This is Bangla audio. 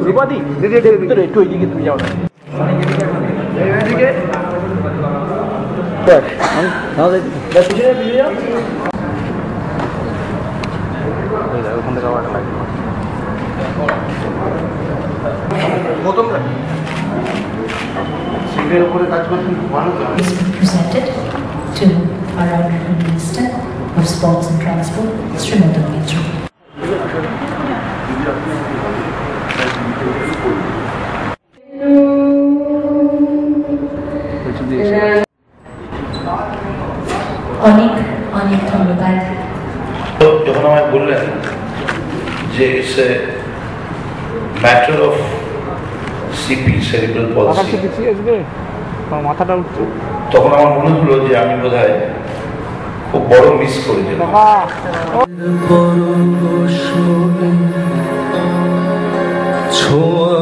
দীপাদি দিদি ভিতরে একটু এইদিকে তুমি যাও না এইদিকে বস তাহলে পিছনে পিছনে যাও ওখান থেকে আবার লাগে গৌতম সিটের উপরে কাজ করতে ভালো তো presented to our Honorable Minister of Sports and Transport, Srimati Mitra. অনেক অনেক ধন্যবাদ। যখন আমায় বললেন যে it's a matter of CP cerebral পলসি মাথাটা উঠছে তখন আমার মনে হলো যে আমি বোধহয় খুব বড় মিস করে দিলাম। ছোঁয়া